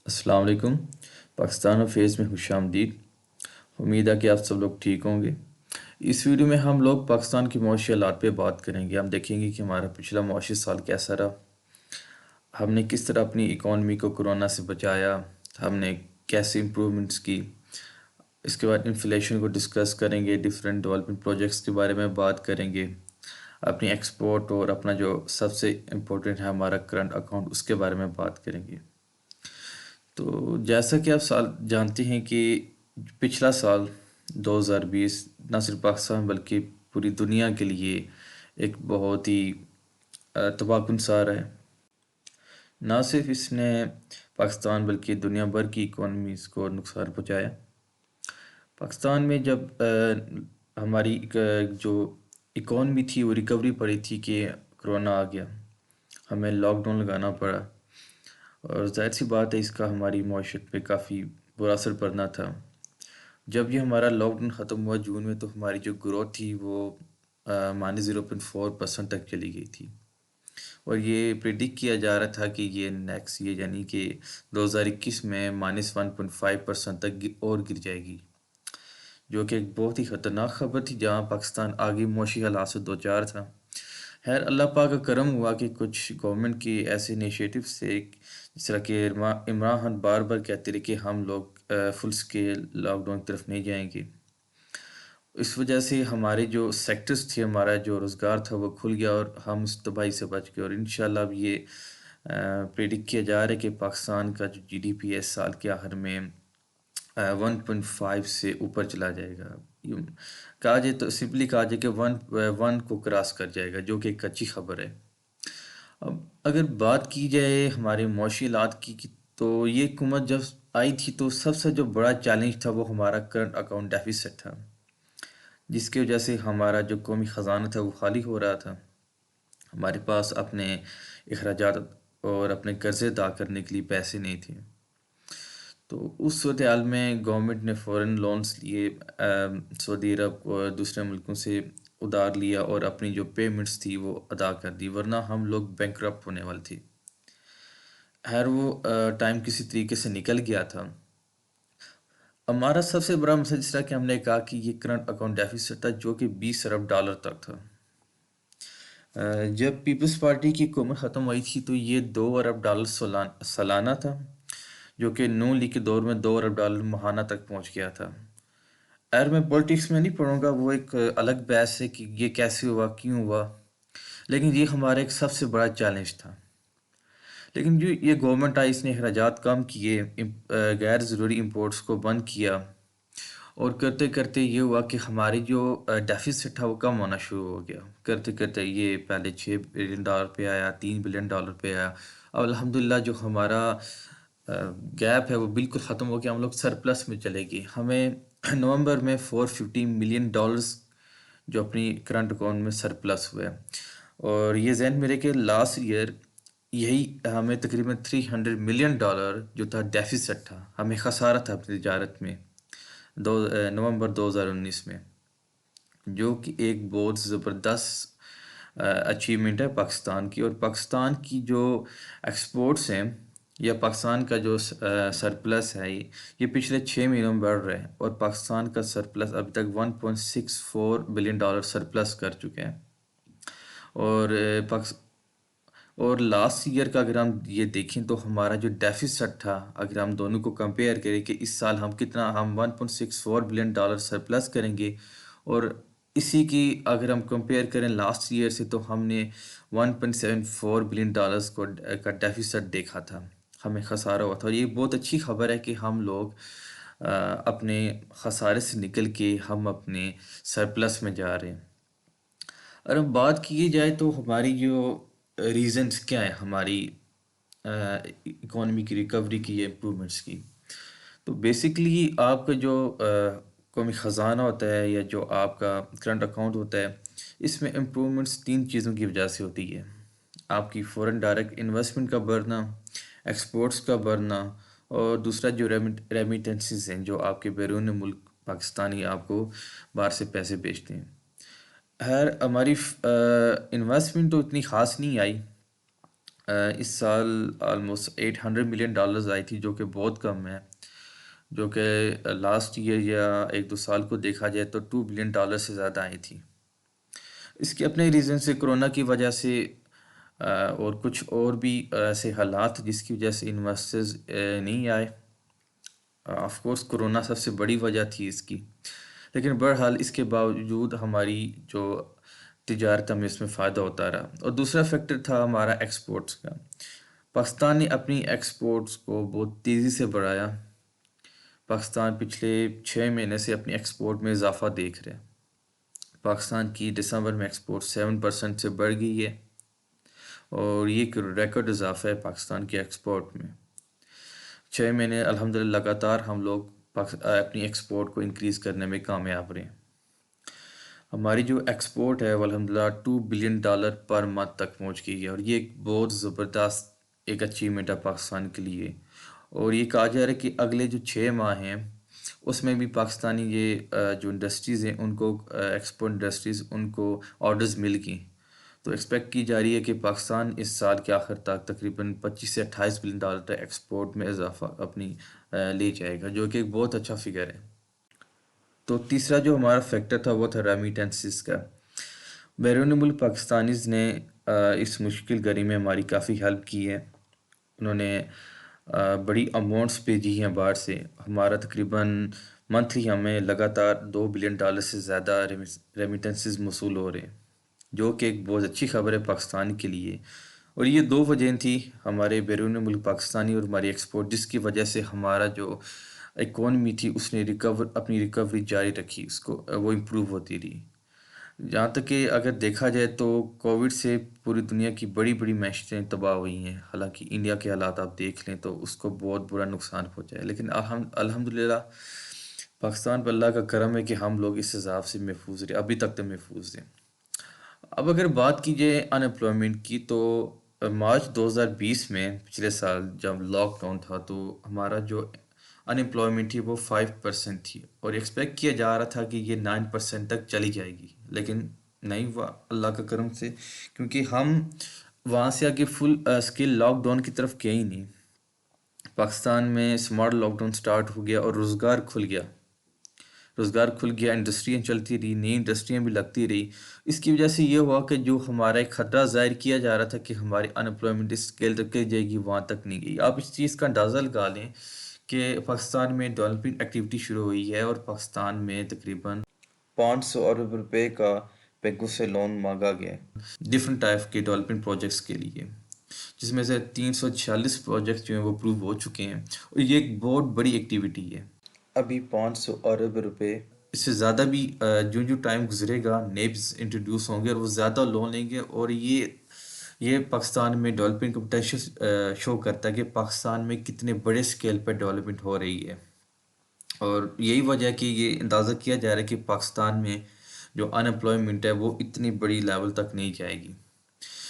السلام علیکم۔ پاکستان افیئرز میں خوش آمدید۔ امید ہے کہ آپ سب لوگ ٹھیک ہوں گے۔ اس ویڈیو میں ہم لوگ پاکستان کی معاشی حالات پہ بات کریں گے۔ ہم دیکھیں گے کہ ہمارا پچھلا معاشی سال کیسا رہا، ہم نے کس طرح اپنی اکانومی کو کرونا سے بچایا، ہم نے کیسے امپرومنٹس کی۔ اس کے بعد انفلیشن کو ڈسکس کریں گے، ڈیفرنٹ ڈیولپمنٹ پروجیکٹس کے بارے میں بات کریں گے، اپنی ایکسپورٹ اور اپنا جو سب سے امپورٹنٹ ہے ہمارا کرنٹ اکاؤنٹ، اس کے بارے میں بات کریں گے۔ تو جیسا کہ آپ جانتے ہیں کہ پچھلا سال 2020 نہ صرف پاکستان بلکہ پوری دنیا کے لیے ایک بہت ہی تباہ کن سال ہے۔ نہ صرف اس نے پاکستان بلکہ دنیا بھر کی اکانومیز کو نقصان پہنچایا۔ پاکستان میں جب ہماری جو اکانومی تھی وہ ریکوری پڑی تھی کہ کرونا آ گیا، ہمیں لاک ڈاؤن لگانا پڑا، اور ظاہر سی بات ہے اس کا ہماری معیشت پہ کافی برا اثر پڑنا تھا۔ جب یہ ہمارا لاک ڈاؤن ختم ہوا جون میں، تو ہماری جو گروتھ تھی وہ -0.4% تک چلی گئی تھی، اور یہ پریڈکٹ کیا جا رہا تھا کہ یہ نیکسٹ یہ یعنی کہ 2021 میں -1.5% تک اور گر جائے گی، جو کہ ایک بہت ہی خطرناک خبر تھی جہاں پاکستان آگے معاشی حالات سے دوچار تھا۔ خیر اللہ پاک کا کرم ہوا کہ کچھ گورنمنٹ کی ایسے انیشیٹو سے، جس طرح کہ عمران خان بار بار کہتے رہے کہ ہم لوگ فل سکیل لاک ڈاؤن کی طرف نہیں جائیں گے، اس وجہ سے ہمارے جو سیکٹرز تھے، ہمارا جو روزگار تھا وہ کھل گیا اور ہم اس تباہی سے بچ گئے۔ اور انشاءاللہ اب یہ پریڈکٹ کیا جا رہا ہے کہ پاکستان کا جو جی ڈی پی ہے سال کے آخر میں 1.5 سے اوپر چلا جائے گا۔ کہا جائے تو سمپلی کہا جائے کہ 1 کو کراس کر جائے گا، جو کہ ایک اچھی خبر ہے۔ اب اگر بات کی جائے ہمارے معاشی حالات کی، تو یہ حکومت جب آئی تھی تو سب سے جو بڑا چیلنج تھا وہ ہمارا کرنٹ اکاؤنٹ ڈیفیسٹ تھا، جس کی وجہ سے ہمارا جو قومی خزانہ تھا وہ خالی ہو رہا تھا، ہمارے پاس اپنے اخراجات اور اپنے قرضے ادا کرنے کے لیے پیسے نہیں تھے۔ تو اس صورتحال میں گورنمنٹ نے فورن لونز لیے، سعودی عرب اور دوسرے ملکوں سے ادھار لیا اور اپنی جو پیمنٹس تھی وہ ادا کر دی، ورنہ ہم لوگ بینکرپٹ ہونے والے تھے۔ خیر وہ ٹائم کسی طریقے سے نکل گیا تھا۔ ہمارا سب سے بڑا مسئلہ، جس طرح کہ ہم نے کہا کہ یہ کرنٹ اکاؤنٹ ڈیفیسٹ تھا، جو کہ $20 ارب تک تھا۔ جب پیپلز پارٹی کی حکومت ختم ہوئی تھی تو یہ $2 ارب سالانہ تھا، جو کہ نون لیگ کے دور میں $2 ارب ماہانہ تک پہنچ گیا تھا۔ میں پولیٹکس میں نہیں پڑھوں گا، وہ ایک الگ بحث ہے کہ یہ کیسے ہوا، کیوں ہوا، لیکن یہ ہمارا ایک سب سے بڑا چیلنج تھا۔ لیکن جو یہ گورنمنٹ آئی، اس نے اخراجات کم کیے، غیر ضروری امپورٹس کو بند کیا، اور کرتے کرتے یہ ہوا کہ ہماری جو ڈیفیسٹ تھا وہ کم ہونا شروع ہو گیا۔ کرتے کرتے یہ پہلے $6 بلین پہ آیا، $3 بلین پہ آیا۔ اب الحمدللہ جو ہمارا گیپ ہے وہ بالکل ختم ہو گیا، ہم لوگ سرپلس میں چلے گئے۔ ہمیں نومبر میں $450 ملین جو اپنی کرنٹ اکاؤنٹ میں سرپلس ہوئے، اور یہ ذہن میں رہے کہ لاسٹ ایئر یہی ہمیں تقریباً $300 ملین جو تھا ڈیفیسٹ تھا، ہمیں خسارہ تھا اپنی تجارت میں نومبر 2019 میں، جو کہ ایک بہت زبردست اچیومنٹ ہے پاکستان کی۔ اور پاکستان کی جو ایکسپورٹس ہیں یا پاکستان کا جو سرپلس ہے، یہ پچھلے 6 مہینوں میں بڑھ رہے ہیں، اور پاکستان کا سرپلس ابھی تک $1.64 بلین سرپلس کر چکے ہیں۔ اور لاسٹ ایئر کا اگر ہم یہ دیکھیں تو ہمارا جو ڈیفیسٹ تھا، اگر ہم دونوں کو کمپیئر کریں کہ اس سال ہم کتنا، ہم $1.64 بلین سرپلس کریں گے، اور اسی کی اگر ہم کمپیئر کریں لاسٹ ایئر سے، تو ہم نے $1.74 بلین کا ڈیفیسٹ دیکھا تھا، ہمیں خسارہ ہوا تھا۔ اور یہ بہت اچھی خبر ہے کہ ہم لوگ اپنے خسارے سے نکل کے ہم اپنے سرپلس میں جا رہے ہیں۔ اگر ہم بات کی جائے تو ہماری جو ریزنز کیا ہیں ہماری اکانومی کی ریکوری کی یا امپرومنٹس کی، تو بیسکلی آپ کا جو قومی خزانہ ہوتا ہے یا جو آپ کا کرنٹ اکاؤنٹ ہوتا ہے، اس میں امپرومنٹس 3 چیزوں کی وجہ سے ہوتی ہے: آپ کی فورن ڈائریکٹ انویسٹمنٹ کا بڑھنا، ایکسپورٹس کا بڑھنا، اور دوسرا جو ریمیٹنسز ہیں، جو آپ کے بیرون ملک پاکستانی آپ کو باہر سے پیسے بھیجتے ہیں۔ ہماری انویسٹمنٹ تو اتنی خاص نہیں آئی، اس سال آلموسٹ $800 ملین آئی تھی، جو کہ بہت کم ہے، جو کہ لاسٹ ایئر یا ایک دو سال کو دیکھا جائے تو $2 بلین سے زیادہ آئی تھی۔ اس کے اپنے ریزن سے کرونا کی وجہ سے اور کچھ اور بھی ایسے حالات جس کی وجہ سے انویسٹرز نہیں آئے۔ آف کورس کرونا سب سے بڑی وجہ تھی اس کی، لیکن بہرحال اس کے باوجود ہماری جو تجارت ہمیں اس میں فائدہ ہوتا رہا۔ اور دوسرا فیکٹر تھا ہمارا ایکسپورٹس کا۔ پاکستان نے اپنی ایکسپورٹس کو بہت تیزی سے بڑھایا۔ پاکستان پچھلے 6 مہینے سے اپنی ایکسپورٹ میں اضافہ دیکھ رہے ہیں۔ پاکستان کی دسمبر میں ایکسپورٹ 7% سے بڑھ گئی ہے، اور یہ ایک ریکارڈ اضافہ ہے پاکستان کی ایکسپورٹ میں۔ 6 مہینے الحمدللہ لگاتار ہم لوگ اپنی ایکسپورٹ کو انکریز کرنے میں کامیاب رہے ہیں۔ ہماری جو ایکسپورٹ ہے وہ الحمدللہ $2 بلین پر منتھ تک پہنچ گئی ہے، اور یہ ایک بہت زبردست ایک اچیومنٹ ہے پاکستان کے لیے۔ اور یہ کہا جا رہا ہے کہ اگلے جو 6 ماہ ہیں اس میں بھی پاکستانی یہ جو انڈسٹریز ہیں ان کو ایکسپورٹ انڈسٹریز ان کو آرڈرز مل گئیں، تو ایکسپیکٹ کی جا رہی ہے کہ پاکستان اس سال کے آخر تک تقریباً $25 سے $28 بلین تک ایکسپورٹ میں اضافہ اپنی لے جائے گا، جو کہ ایک بہت اچھا فگر ہے۔ تو تیسرا جو ہمارا فیکٹر تھا وہ تھا ریمیٹنسز کا۔ بیرون ملک پاکستانیز نے اس مشکل گھڑی میں ہماری کافی ہیلپ کی ہے۔ انہوں نے بڑی اماؤنٹس بھیجی ہیں باہر سے۔ ہمارا تقریباً منتھلی ہمیں لگاتار $2 بلین سے زیادہ ریمیٹنسز موصول ہو رہے ہیں، جو کہ ایک بہت اچھی خبر ہے پاکستان کے لیے۔ اور یہ دو وجہیں تھی، ہمارے بیرون ملک پاکستانی اور ہماری ایکسپورٹ، جس کی وجہ سے ہمارا جو اکانومی تھی اس نے اپنی ریکوری جاری رکھی، اس کو وہ امپروو ہوتی رہی۔ جہاں تک کہ اگر دیکھا جائے تو کووڈ سے پوری دنیا کی بڑی بڑی معیشتیں تباہ ہوئی ہیں، حالانکہ انڈیا کے حالات آپ دیکھ لیں تو اس کو بہت برا نقصان پہنچا ہے، لیکن الحمدللہ پاکستان پر اللہ کا کرم ہے کہ ہم لوگ اس عذاب سے محفوظ رہے، ابھی تک تو محفوظ ہیں۔ اب اگر بات کی جائے ان امپلائمنٹ کی، تو مارچ 2020 میں پچھلے سال جب لاک ڈاؤن تھا تو ہمارا جو ان امپلائمنٹ تھی وہ 5% تھی، اور ایکسپیکٹ کیا جا رہا تھا کہ یہ 9% تک چلی جائے گی، لیکن نہیں ہوا اللہ کا کرم سے، کیونکہ ہم وہاں سے آگے فل اسکیل لاک ڈاؤن کی طرف گئے ہی نہیں۔ پاکستان میں اسمارٹ لاک ڈاؤن سٹارٹ ہو گیا اور روزگار کھل گیا، انڈسٹریاں چلتی رہی، نئی انڈسٹریاں بھی لگتی رہی۔ اس کی وجہ سے یہ ہوا کہ جو ہمارا ایک خطرہ ظاہر کیا جا رہا تھا کہ ہماری ان امپلائمنٹ اس اسکیل تک جائے گی، وہاں تک نہیں گئی۔ آپ اس چیز کا اندازہ لگا لیں کہ پاکستان میں ڈیولپنگ ایکٹیویٹی شروع ہوئی ہے، اور پاکستان میں تقریباً 500 ارب روپے کا بینکوں سے لون مانگا گیا ہے ڈفرینٹ ٹائپ کے ڈیولپمنٹ پروجیکٹس کے لیے، جس میں سے 346 پروجیکٹس جو ہیں وہ اپروو ہو چکے ہیں، اور یہ ایک بہت بڑی ایکٹیویٹی ہے۔ ابھی 500 ارب روپے، اس سے زیادہ بھی جو ٹائم گزرے گا نیبز انٹروڈیوس ہوں گے اور وہ زیادہ لون لیں گے، اور یہ پاکستان میں ڈیولپمنٹ کا پوٹینشیل شو کرتا ہے کہ پاکستان میں کتنے بڑے اسکیل پہ ڈیولپمنٹ ہو رہی ہے۔ اور یہی وجہ ہے کہ یہ اندازہ کیا جا رہا ہے کہ پاکستان میں جو ان امپلائمنٹ ہے وہ اتنی بڑی لیول تک نہیں جائے گی۔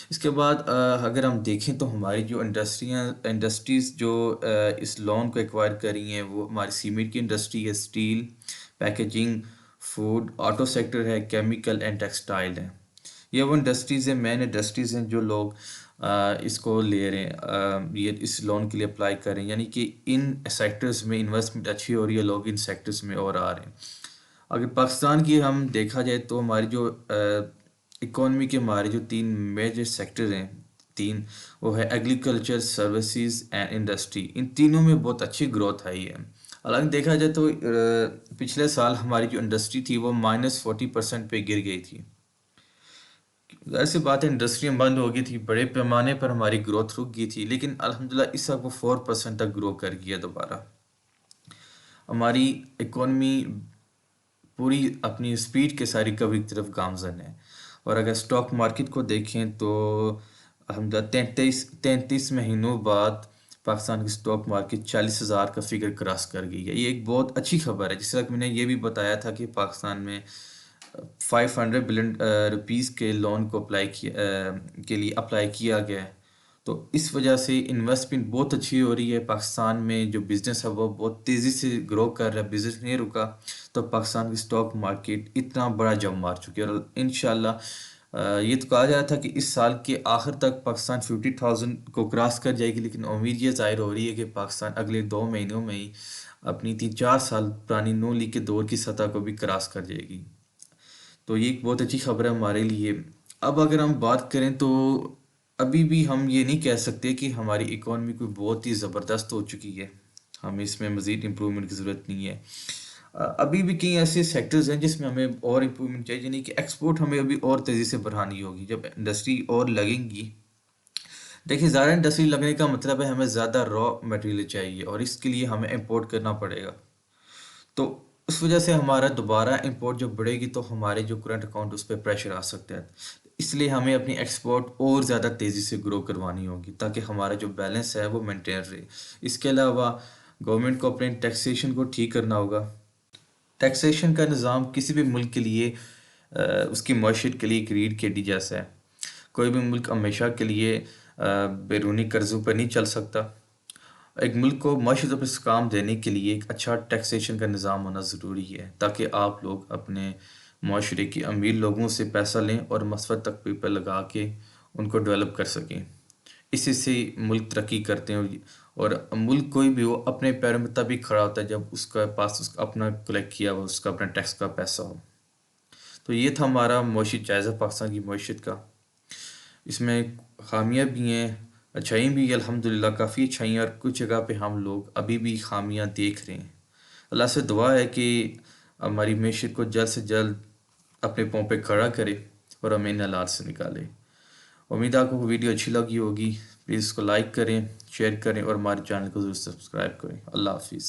اس کے بعد اگر ہم دیکھیں تو ہماری جو انڈسٹریز جو اس لون کو ایکوائر کر رہی ہیں، وہ ہماری سیمنٹ کی انڈسٹری ہے، steel, packaging, food, auto sector ہے، کیمیکل اینڈ ٹیکسٹائل ہے۔ یہ وہ انڈسٹریز ہیں، مین انڈسٹریز ہیں جو لوگ اس کو لے رہے ہیں، یہ اس لون کے لیے اپلائی کر رہے ہیں، یعنی کہ ان سیکٹرز میں انویسٹمنٹ اچھی ہو رہی ہے، لوگ ان سیکٹرز میں اور آ رہے ہیں۔ اگر پاکستان کی ہم دیکھا جائے تو ہماری جو اکانومی کے ہمارے جو 3 میجر سیکٹر ہیں، وہ ہے ایگریکلچر، سروسز اینڈ انڈسٹری، ان تینوں میں بہت اچھی گروتھ آئی ہے۔ حالانکہ دیکھا جائے تو پچھلے سال ہماری جو انڈسٹری تھی وہ -40% پہ گر گئی تھی۔ ظاہر سی بات ہے انڈسٹریاں بند ہو گئی تھی، بڑے پیمانے پر ہماری گروتھ رک گئی تھی، لیکن الحمدللہ اس وقت وہ 4% تک گرو کر گیا دوبارہ۔ ہماری اکانومی پوری اپنی سپیڈ کے ساتھ ریکوری کی طرف گامزن ہے، اور اگر سٹاک مارکیٹ کو دیکھیں تو الحمدللہ 33 مہینوں بعد پاکستان کی سٹاک مارکیٹ 40,000 کا فگر کراس کر گئی ہے۔ یہ ایک بہت اچھی خبر ہے، جس طرح میں نے یہ بھی بتایا تھا کہ پاکستان میں 500 بلین روپیز کے لون کو کے لیے اپلائی کیا گیا ہے، تو اس وجہ سے انویسٹمنٹ بہت اچھی ہو رہی ہے۔ پاکستان میں جو بزنس ہے وہ بہت تیزی سے گرو کر رہا ہے، بزنس نہیں رکا، تو پاکستان کی سٹاک مارکیٹ اتنا بڑا جمپ مار چکی ہے، اور انشاءاللہ یہ تو کہا جا رہا تھا کہ اس سال کے آخر تک پاکستان 50,000 کو کراس کر جائے گی، لیکن امید یہ ظاہر ہو رہی ہے کہ پاکستان اگلے 2 مہینوں میں ہی اپنی 3-4 سال پرانی نون لیگ کے دور کی سطح کو بھی کراس کر جائے گی۔ تو یہ ایک بہت اچھی خبر ہے ہمارے لیے۔ اب اگر ہم بات کریں تو ابھی بھی ہم یہ نہیں کہہ سکتے کہ ہماری اکانومی کوئی بہت ہی زبردست ہو چکی ہے، ہمیں اس میں مزید امپرومنٹ کی ضرورت نہیں ہے۔ ابھی بھی کئی ایسے سیکٹرز ہیں جس میں ہمیں اور امپرومنٹ چاہیے، یعنی کہ ایکسپورٹ ہمیں ابھی اور تیزی سے بڑھانی ہوگی جب انڈسٹری اور لگیں گی۔ دیکھیے، زیادہ انڈسٹری لگنے کا مطلب ہے ہمیں زیادہ را مٹیریل چاہیے، اور اس کے لیے ہمیں امپورٹ کرنا پڑے گا۔ تو اس وجہ سے ہمارا دوبارہ امپورٹ جب بڑھے گی تو ہمارے جو کرنٹ اکاؤنٹ اس پہ پریشر آ سکتا ہے، اس لیے ہمیں اپنی ایکسپورٹ اور زیادہ تیزی سے گرو کروانی ہوگی تاکہ ہمارا جو بیلنس ہے وہ مینٹین رہے۔ اس کے علاوہ گورنمنٹ کو اپنے ٹیکسیشن کو ٹھیک کرنا ہوگا۔ ٹیکسیشن کا نظام کسی بھی ملک کے لیے اس کی معیشت کے لیے ایک ریڑھ کی ہڈی جیسا ہے۔ کوئی بھی ملک ہمیشہ کے لیے بیرونی قرضوں پر نہیں چل سکتا۔ ایک ملک کو معیشت پر استحکام دینے کے لیے ایک اچھا ٹیکسیشن کا نظام ہونا ضروری ہے تاکہ آپ لوگ اپنے معاشرے کے امیر لوگوں سے پیسہ لیں اور مثبت تقوی پر لگا کے ان کو ڈیولپ کر سکیں۔ اسی سے ملک ترقی کرتے ہیں، اور ملک کوئی بھی ہو اپنے پیروں میں تبھی کھڑا ہوتا ہے جب اس کے پاس اس کا اپنا کلیکٹ کیا ہوا اس کا اپنا ٹیکس کا پیسہ ہو۔ تو یہ تھا ہمارا معاشی جائزہ پاکستان کی معیشت کا۔ اس میں خامیاں بھی ہیں، اچھائیاں بھی، الحمدللہ کافی اچھائیاں، اور کچھ جگہ پہ ہم لوگ ابھی بھی خامیاں دیکھ رہے ہیں۔ اللہ سے دعا ہے کہ ہماری معیشت کو جلد سے جلد اپنے پاؤں پہ کھڑا کرے اور ہمیں ان حالات سے نکالے۔ امید ہے آپ کو ویڈیو اچھی لگی ہوگی، پلیز اس کو لائک کریں، شیئر کریں اور ہمارے چینل کو ضرور سبسکرائب کریں۔ اللہ حافظ۔